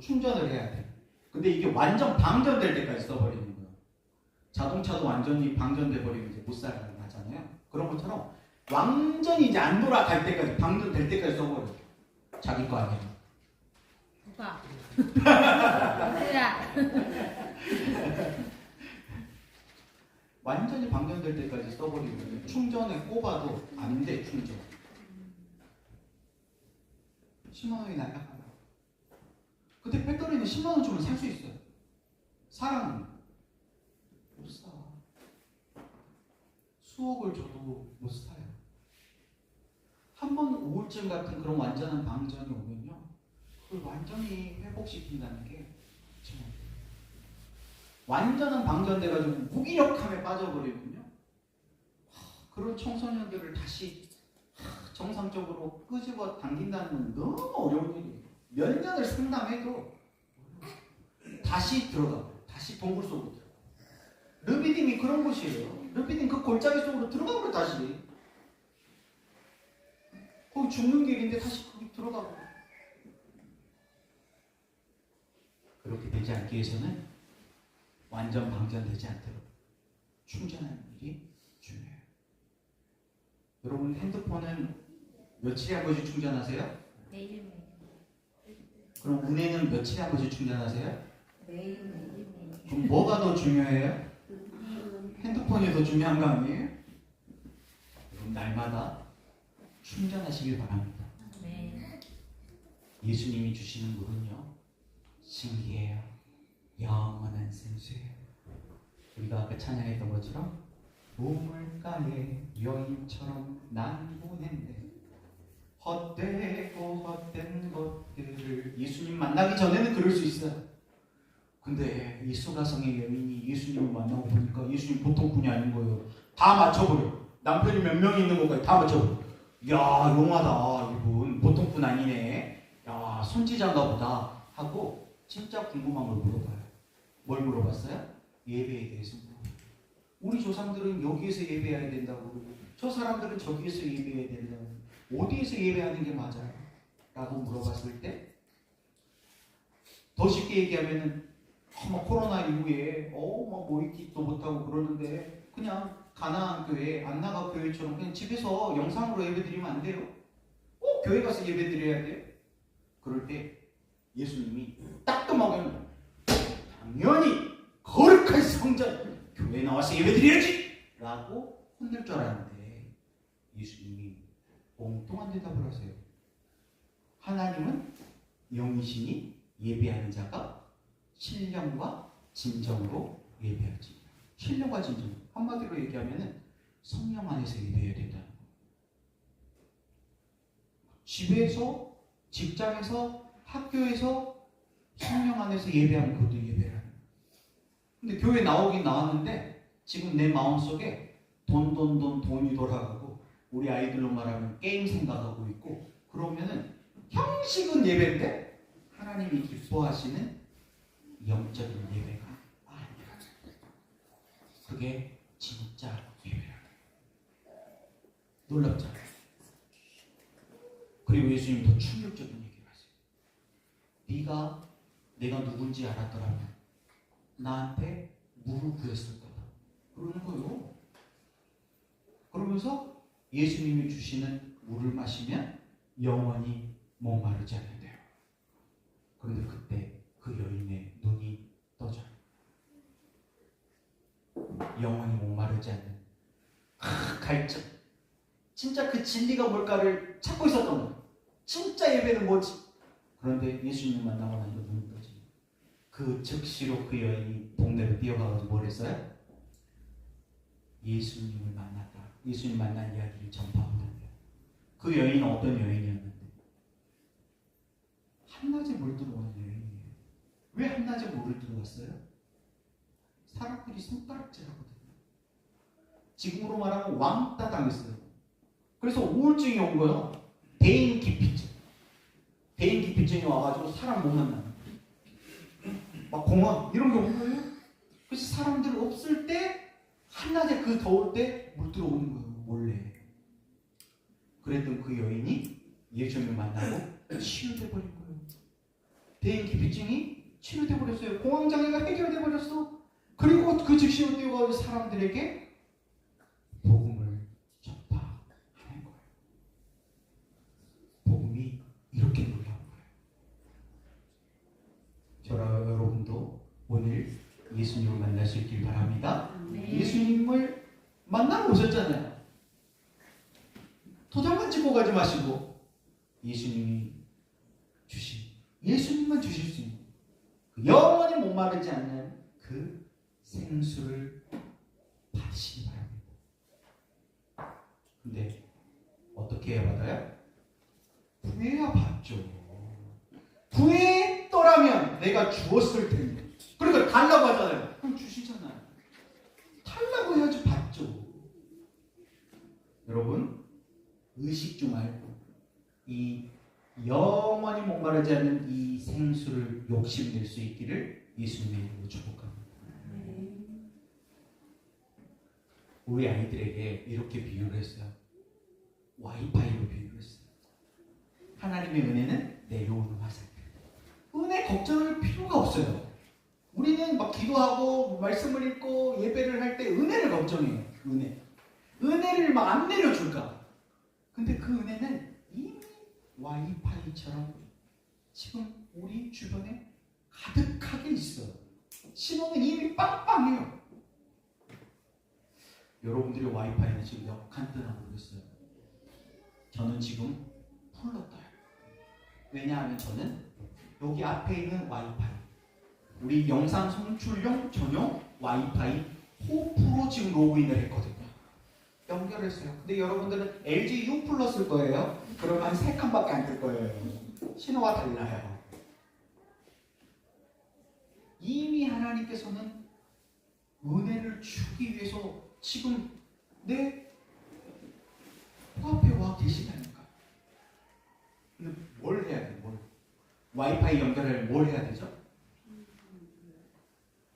충전을 해야 돼. 근데 이게 완전 방전될 때까지 써버리는 거예요. 자동차도 완전히 방전돼 버리면 이제 못 사용하잖아요. 그런 것처럼 완전히 이제 안 돌아갈 때까지 방전될 때까지 써버려요. 자기 거 아니에요.
오빠. 누구야?
완전히 방전될 때까지 써버리면 충전에 꼽아도 안 돼, 충전. 10만 원이 날라가요. 근데 배터리는 10만 원 주면 살 수 있어요. 사람은 못 사. 수억을 줘도 못 사요. 한번 우울증 같은 그런 완전한 방전이 오면요, 그걸 완전히 회복시킨다는 게 정말 완전한 방전돼가지고 무기력함에 빠져버리면요, 그런 청소년들을 다시 정상적으로 끄집어 당긴다는 건 너무 어려운 일이에요. 몇 년을 상담해도 다시 들어가고 다시 동굴 속으로 들어가고. 르비딤이 그런 곳이에요. 르비딤 그 골짜기 속으로 들어가고 다시 거기 죽는 길인데 다시 거기 들어가고. 그렇게 되지 않기 위해서는 완전 방전되지 않도록 충전하는 일이 중요해요. 여러분 핸드폰은 며칠에 한 번씩 충전하세요?
매일매일.
그럼 은혜는 며칠에 한 번씩 충전하세요?
매일매일.
그럼 뭐가 더 중요해요? 핸드폰이 더 중요한 거 아니에요? 여러분 날마다 충전하시길 바랍니다.
네.
예수님이 주시는 물은요, 신기해요. 영원한 생수예요. 우리가 아까 찬양했던 것처럼 우물가의 여인처럼 난무했네. 헛되고 헛된 것들을. 예수님 만나기 전에는 그럴 수 있어요. 근데 이 수가성의 여인이 예수님을 만나고 보니까 예수님 보통 분이 아닌 거예요. 다 맞춰버려. 남편이 몇 명이 있는 것까지 다 맞춰버려. 야, 용하다. 이분 보통 분 아니네. 야, 손지자인가 보다 하고 진짜 궁금한 걸 물어봐요. 뭘 물어봤어요? 예배에 대해서 물어봐요. 우리 조상들은 여기에서 예배해야 된다고 그러고 저 사람들은 저기에서 예배해야 된다고. 어디에서 예배하는 게 맞아요? 라고 물어봤을 때 더 쉽게 얘기하면은 막 코로나 이후에 막 모이기도 못하고 그러는데 그냥 가나안 교회, 안나가 교회처럼 그냥 집에서 영상으로 예배드리면 안 돼요? 꼭 교회 가서 예배드려야 돼요? 그럴 때 예수님이 따끔하게 당연히 거룩한 성전 교회에 나와서 예배드려야지! 라고 혼낼 줄 알았는데 예수님이 엉뚱한 대답을 하세요. 하나님은 영이시니 예배하는 자가 신령과 진정으로 예배하지. 신령과 진정. 한마디로 얘기하면 성령 안에서 예배해야 된다는 거예요. 집에서, 직장에서, 학교에서 성령 안에서 예배하면 그것도 예배라는 거예요. 근데 교회 나오긴 나왔는데 지금 내 마음속에 돈이 돌아가고 우리 아이들로 말하면 게임 생각하고 있고 그러면은 형식은 예배인데 하나님이 기뻐하시는 영적인 예배가 아니라 그게 진짜 예배라는 거예요. 놀랍잖아요. 그리고 예수님 더 충격적인 얘기를 하세요. 내가 누군지 알았더라면 나한테 물을 구했을 거다. 그러는 거예요. 그러면서 예수님이 주시는 물을 마시면 영원히 목마르지 않는데요. 그런데 그때 그 여인의 눈이 떠져요. 영원히 목마르지 않는 갈증. 진짜 그 진리가 뭘까를 찾고 있었던 거예요. 진짜 예배는 뭐지? 그런데 예수님 만나고 나서 눈이 떠져요. 그 즉시로 그 여인이 동네로 뛰어가서 뭘 했어요? 예수님을 만났다. 예수님 만난 이야기를 전파한다고요. 그 여인은 어떤 여인이었는데? 한낮에 물 들어온 여인이에요. 왜 한낮에 물을 들어왔어요? 사람들이 손가락질하거든요. 지금으로 말하면 왕따 당했어요. 그래서 우울증이 온 거예요. 대인 기피증. 대인 기피증이 와가지고 사람 못 만나는 막 공원 이런 게 온 거예요. 그래서 사람들 없을 때 한낮에 그 더울 때 물 들어오는 거예요. 몰래. 그랬던 그 여인이 예수님을 만나고 치유돼 버린 거예요. 대인 기피증이 치유돼 버렸어요. 공황장애가 해결돼 버렸어. 그리고 그 즉시로 뛰어가서 사람들에게 복음을 전파하는 거예요. 복음이 이렇게 놀라운 거예요. 저와 여러분도 오늘 예수님을 만날 수 있길 바랍니다. 예수님을 만나러 오셨잖아요. 도장만 찍고 가지 마시고 예수님이 주신, 예수님만 주실 수 있는 그 영원히 목마르지 않는 그 생수를 받으시기 바랍니다. 근데 어떻게 해야 받아요? 구해야 받죠. 구했더라면 내가 주었을 텐데. 그러니까 달라고 하잖아요. 그럼 주시잖아요. 달라고 해야지 받죠. 여러분 의식 좀 알고 이 영원히 목마르지 않는 이 생수를 욕심낼 수 있기를 예수님의 이름으로 축복합니다. 우리 아이들에게 이렇게 비유를 했어요. 와이파이로 비유를 했어요. 하나님의 은혜는 내려오는 화살. 은혜 걱정할 필요가 없어요. 우리는 막 기도하고 말씀을 읽고 예배를 할 때 은혜를 걱정해요. 은혜를 막 안 내려줄까. 근데 그 은혜는 이미 와이파이처럼 지금 우리 주변에 가득하게 있어요. 신호는 이미 빵빵해요. 여러분들의 와이파이는 지금 몇 칸 뜨나 모르겠어요. 저는 지금 풀로 떠요. 왜냐하면 저는 여기 앞에 있는 와이파이, 우리 영상 송출용 전용 와이파이 호프로 지금 로그인을 했거든요. 연결했어요. 근데 여러분들은 LG U 플러스일 거예요. 그러면 한 3칸밖에 안 뜰 거예요. 신호가 달라요. 이미 하나님께서는 은혜를 주기 위해서 지금 내 코앞에 와 계시다니까. 근데 뭘 해야 돼? 와이파이 연결을 뭘 해야 되죠?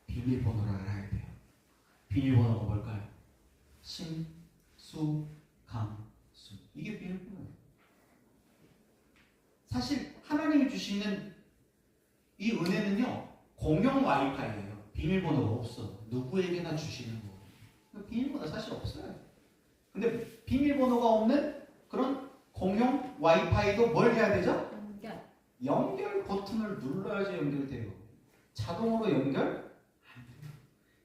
비밀번호를 알아야 돼요. 비밀번호가 뭘까요? 신, 수, 강, 수. 이게 비밀번호예요. 사실 하나님이 주시는 이 은혜는요, 공용 와이파이예요. 비밀번호가 없어. 누구에게나 주시는 거. 비밀번호 사실 없어요. 근데 비밀번호가 없는 그런 공용 와이파이도 뭘 해야 되죠? 연결 버튼을 눌러야지 연결돼요. 자동으로 연결 안 돼요.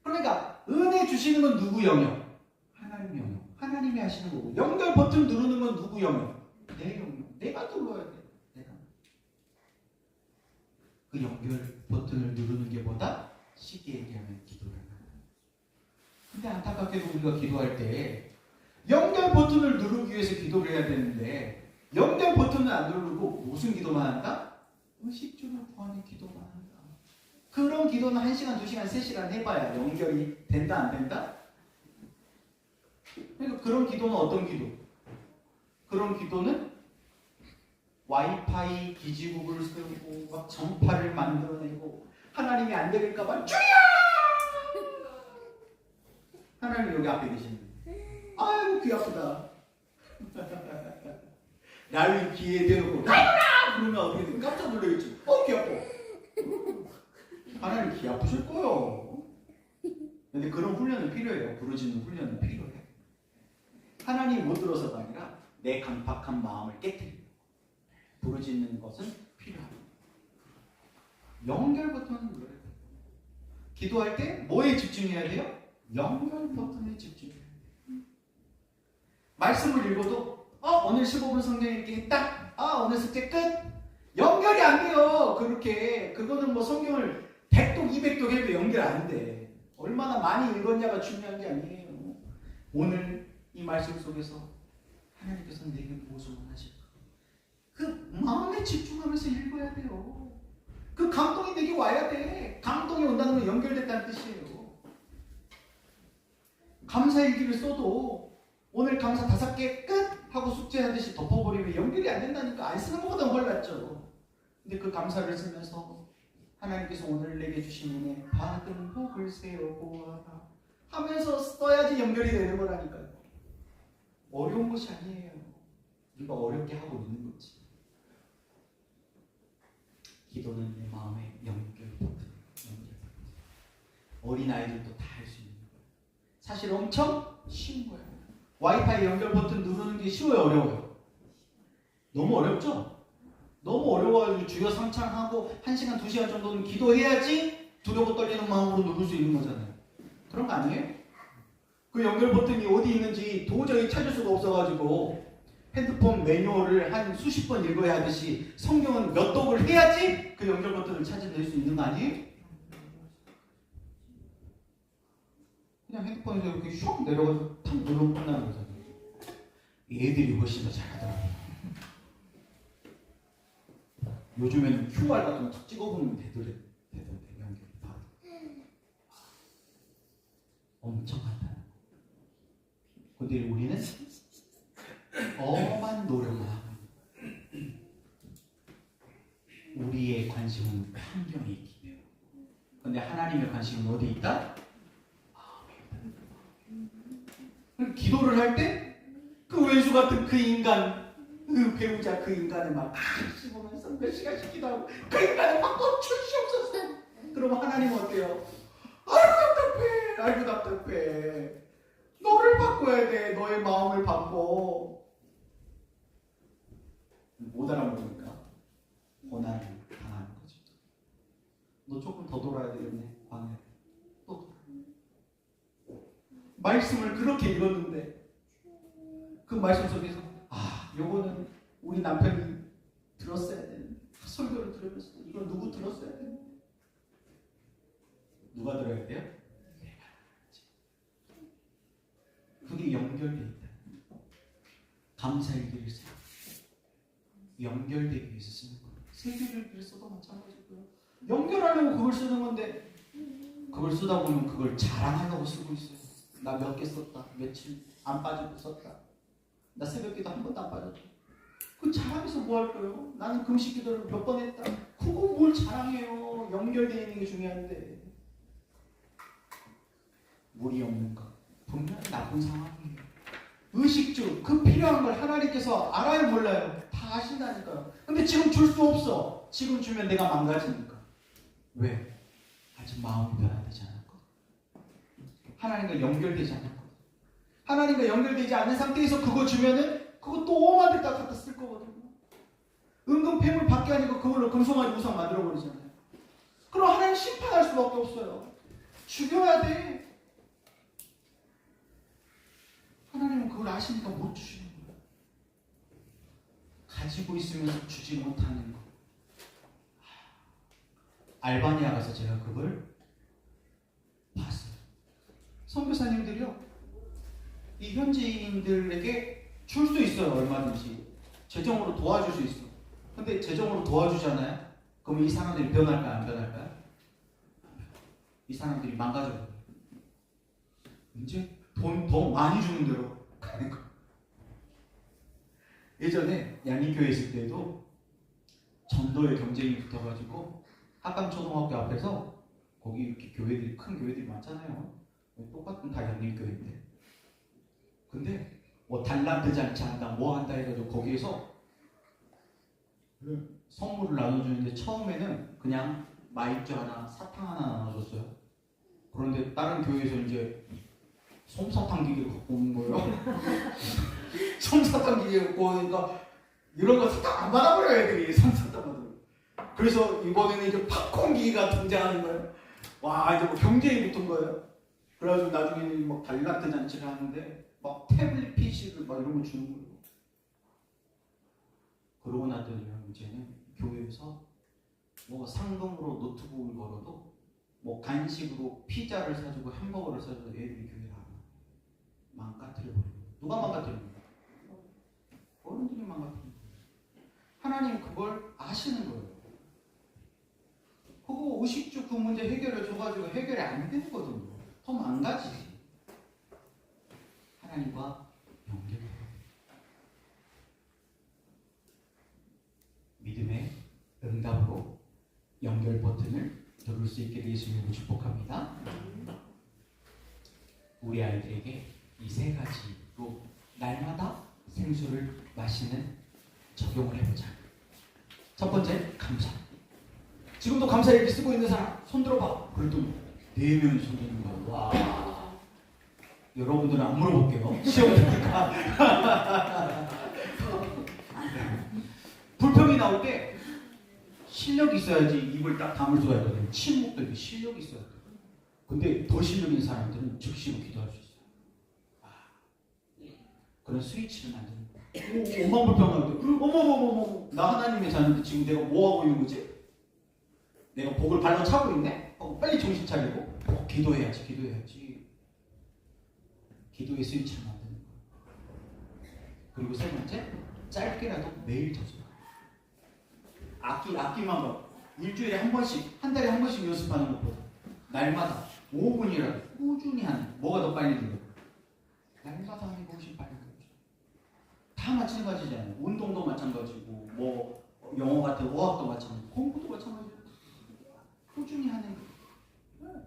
그러니까 은혜 주시는 건 누구 영역? 하나님 영역. 하나님이 하시는 거고, 연결 버튼 누르는 건 누구 영역? 내 영역. 내가 눌러야 돼. 내가. 그 연결 버튼을 누르는 게 보다 쉽게 얘기하면 기도를 하는 거예요. 근데 안타깝게도 우리가 기도할 때 연결 버튼을 누르기 위해서 기도를 해야 되는데 연결 버튼은 안 누르고 무슨 기도만 한다? 의식주를 구하는 기도만 한다. 그런 기도는 1시간, 2시간, 3시간 해봐야 연결이 된다 안 된다? 그러니까 그런 기도는 어떤 기도? 그런 기도는 와이파이 기지국을 세우고 막 전파를 만들어내고 하나님이 안 들을까봐 주야! 하나님 여기 앞에 계시는데 아이고 귀 아프다. 나를 귀에 대놓고 나이거라! 그러면 어떻게 돼? 깜짝 놀라겠지. 귀 아파. 하나님 귀 아프실 거예요. 근데 그런 훈련은 필요해요. 부르짖는 훈련은 필요해. 하나님 못 들어서가 아니라 내 강팍한 마음을 깨뜨리고 부르짖는 것은 필요합니다. 연결 버튼은 눌러야 돼요. 기도할 때 뭐에 집중해야 돼요? 연결 버튼에 집중해야 돼요. 말씀을 읽어도 오늘 15분 성경 읽기 했다. 오늘 숙제 끝. 연결이 안 돼요. 그렇게 그거는 뭐 성경을 100독 200독 해도 연결 안 돼. 얼마나 많이 읽었냐가 중요한 게 아니에요. 오늘 이 말씀 속에서 하나님께서 내게 무엇을 원하실까? 그 마음에 집중하면서 읽어야 돼요. 그 감동이 내게 와야 돼. 감동이 온다는 건 연결됐다는 뜻이에요. 감사일기를 써도 오늘 감사 5개 끝! 하고 숙제하듯이 덮어버리면 연결이 안 된다니까. 안 쓰는 것보다 훨 낫죠. 근데 그 감사를 쓰면서 하나님께서 오늘 내게 주신 은혜 받은 복을 세어보아라 하면서 써야지 연결이 되는 거라니까요. 어려운 것이 아니에요. 우리가 어렵게 하고 있는 거지. 기도는 내 마음의 연결 버튼. 어린아이들도 다 할 수 있는 거예요. 사실 엄청 쉬운 거예요. 와이파이 연결 버튼 누르는 게 쉬워요, 어려워요? 너무 어렵죠? 너무 어려워가지고 주여 삼창하고 1시간, 2시간 정도는 기도해야지 두렵고 떨리는 마음으로 누를 수 있는 거잖아요. 그런 거 아니에요? 그 연결 버튼이 어디 있는지 도저히 찾을 수가 없어가지고 핸드폰 매뉴얼을 한 수십 번 읽어야 하듯이 성경은 몇 독을 해야지 그 연결 버튼을 찾아낼 수 있는 거 아니에요? 그냥 핸드폰에서 이렇게 슉 내려가서 탁 누르면 끝나는 거잖아요. 얘들이 훨씬 더 잘하더라고요. 요즘에는 QR 같은 거 탁 찍어보면 되던데 연결이 바로. 엄청 간단한 거. 근데 우리는 엄한 노력을 하고 우리의 관심은 환경에 있기 때문에. 근데 하나님의 관심은 어디에 있다? 기도를 할 때 그 왼수 같은 그 인간, 그 배우자 그 인간을 막 씹으면서 몇 시간씩 기도하고 그 인간을 막 멈추시옵소서. 그러면 하나님은 어때요? 아이고 답답해. 너를 바꿔야 돼. 너의 마음을 바꿔. 못 알아먹으니까 고난을 당하는 거죠. 너 조금 더 돌아야 되겠네. 방에 또 말씀을 그렇게 읽었는데 그 말씀 속에서 요거는 우리 남편이 들었어야 되는데 설교를 들으면서 이건 누구 들었어야 되는데 누가 들어야 돼요? 그게 연결되어 있다. 감사일기를 써 연결되기 위해서 쓰는 거예요. 세계일기를 써도 마찬가지고요. 연결하려고 그걸 쓰는 건데 그걸 쓰다 보면 그걸 자랑하려고 쓰고 있어요. 나 몇 개 썼다. 며칠 안 빠지고 썼다. 나 새벽기도 한 번도 안 빠졌다. 그 자랑해서 뭐 할 거예요? 나는 금식기도를 몇 번 했다. 그거 뭘 자랑해요. 연결되어 있는 게 중요한데. 물이 없는 것 분명히 나쁜 상황이에요. 의식주 그 필요한 걸 하나님께서 알아요 몰라요? 다 아신다니까요. 근데 지금 줄 수 없어. 지금 주면 내가 망가지니까. 왜? 아직 마음이 변화되지 않았거든. 하나님과 연결되지 않았거든. 하나님과 연결되지 않은 상태에서 그거 주면은 그거 또 오만 데다 갖다 쓸 거거든요. 은근 폐물 받게 하니까 그걸로 금송아지 우상 만들어버리잖아요. 그럼 하나님 심판할 수밖에 없어요. 죽여야 돼. 하나님은 그걸 아시니까 못 주시는 거예요. 가지고 있으면서 주지 못하는 거. 알바니아 가서 제가 그걸 봤어요. 선교사님들이요, 이 현지인들에게 줄 수 있어요. 얼마든지. 재정으로 도와줄 수 있어. 근데 재정으로 도와주잖아요. 그럼 이 사람들이 변할까요? 안 변할까요? 이 사람들이 망가져요. 이제 돈 더 많이 주는 대로 가는 거. 예전에 양리교회 있을 때도 전도의 경쟁이 붙어가지고 합강초등학교 앞에서 거기 이렇게 교회들이 큰 교회들이 많잖아요. 똑같은 다 양리교회인데. 근데 뭐 달란트 잔치 한다 뭐 한다 해가지고 거기에서 선물을 나눠주는데 처음에는 그냥 마이쮸 하나 사탕 하나 나눠줬어요. 그런데 다른 교회에서 이제 솜사탕 기계를 갖고 오는 거예요. 솜사탕 기계 갖고 오니까 이런 거 사탕 안 받아버려요 애들이. 솜사탕 받으면. 그래서 이번에는 이제 팝콘 기계가 등장하는 거예요. 와 이제 뭐 경쟁이 붙은 거예요. 그래가지고 나중에는 막 달란트 잔치를 하는데 막 태블릿 PC를 막 이런 거 주는 거예요. 그러고 나더니 이제는 교회에서 뭐 상금으로 노트북을 걸어도 뭐 간식으로 피자를 사주고 햄버거를 사주고 애들이 교회를 안 와요. 망가뜨려버리고. 누가 망가뜨립니까? 어른들이 망가뜨리는 거예요. 하나님 그걸 아시는 거예요. 그거 의식주 그 문제 해결해 줘가지고 해결이 안 되거든요. 더 망가지지. 하나님과 연결해요. 믿음의 응답으로 연결 버튼을 누를 수 있게 예수님으로 축복합니다. 우리 아이들에게 이 세 가지로 날마다 생수를 마시는 적용을 해보자. 첫 번째, 감사. 지금도 감사 일기 쓰고 있는 사람 손 들어봐. 그래도 4명이 손 드는 거야. 와. 여러분들은 안 물어볼게요. 시험 되니까. 불평이 나올 때 실력이 있어야지 입을 딱 다물 수가 있거든요. 침묵도 이렇게 실력이 있어야 돼요. 근데 더 실력 있는 사람들은 즉시로 기도할 수 있어요. 그런 스위치를 만드는 거예요. 엄마 불평 나올 때 어머머머머 나 하나님의 자녀인데 지금 내가 뭐 하고 있는 거지? 내가 복을 발로 차고 있네? 빨리 정신 차리고 기도해야지. 기도의 스위치를 만드는 거예요. 그리고 세 번째, 짧게라도 매일 져줘요. 악기만 봐. 일주일에 한 번씩, 한 달에 한 번씩 연습하는 것보다 날마다 5분이라도 꾸준히 하는 뭐가 더 빨리 들어요? 날마다 하는 게 훨씬 빨리 들어요. 다 마찬가지잖아요. 운동도 마찬가지고 뭐 영어 같은 어학도 마찬가지고 공부도 마찬가지고 꾸준히 하는 거예요.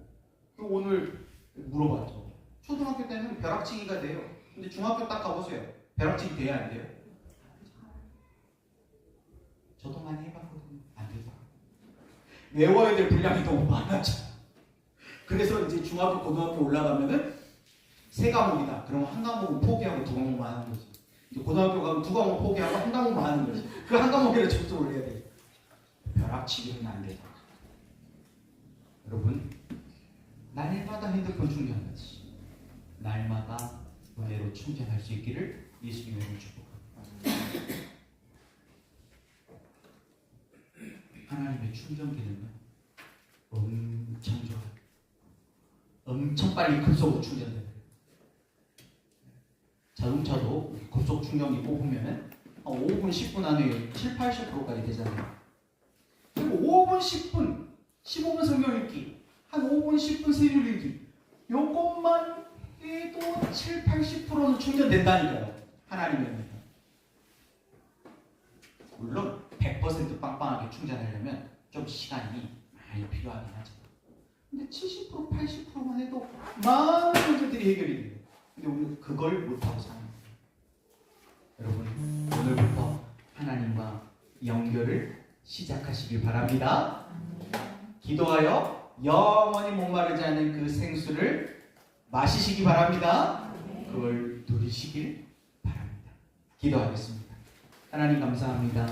오늘 물어봤죠. 초등학교 때는 벼락치기가 돼요. 근데 중학교 딱 가보세요. 벼락치기 돼야 안 돼요? 저도 많이 해봤거든요. 안 되더라고요. 외워야 될 분량이 너무 많았죠. 그래서 이제 중학교, 고등학교 올라가면은 3과목이다. 그러면 한 과목은 포기하고 2과목만 하는 거지. 이제 고등학교 가면 2과목 포기하고 한 과목만 하는 거지. 그 한 과목에를 접속을 해야 돼요. 벼락치기는 안 되죠. 여러분, 날마다 핸드폰 충전하지. 날마다 은혜로 충전할 수 있기를 예수님의 이름으로 축복합니다. 하나님의 충전기는요 엄청 좋아요. 엄청 빨리 급속으로 충전돼요. 자동차도 급속 충전기 꼽으면 5분, 10분 안에 7, 80%까지 되잖아요. 그리고 5분, 10분, 15분 성경 읽기, 한 5분, 10분 세율 읽기, 요것만 해도 7, 80%는 충전된다니까요. 하나님의 은혜가. 물론 100% 빵빵하게 충전하려면 좀 시간이 많이 필요하긴 하죠. 근데 70%, 80%만 해도 많은 문제들이 해결이 돼요. 근데 우리는 그걸 못하고 사는 거예요. 여러분, 오늘부터 하나님과 연결을 시작하시길 바랍니다. 기도하여 영원히 목마르지 않은 그 생수를 마시시기 바랍니다. 그걸 누리시길 바랍니다. 기도하겠습니다. 하나님 감사합니다.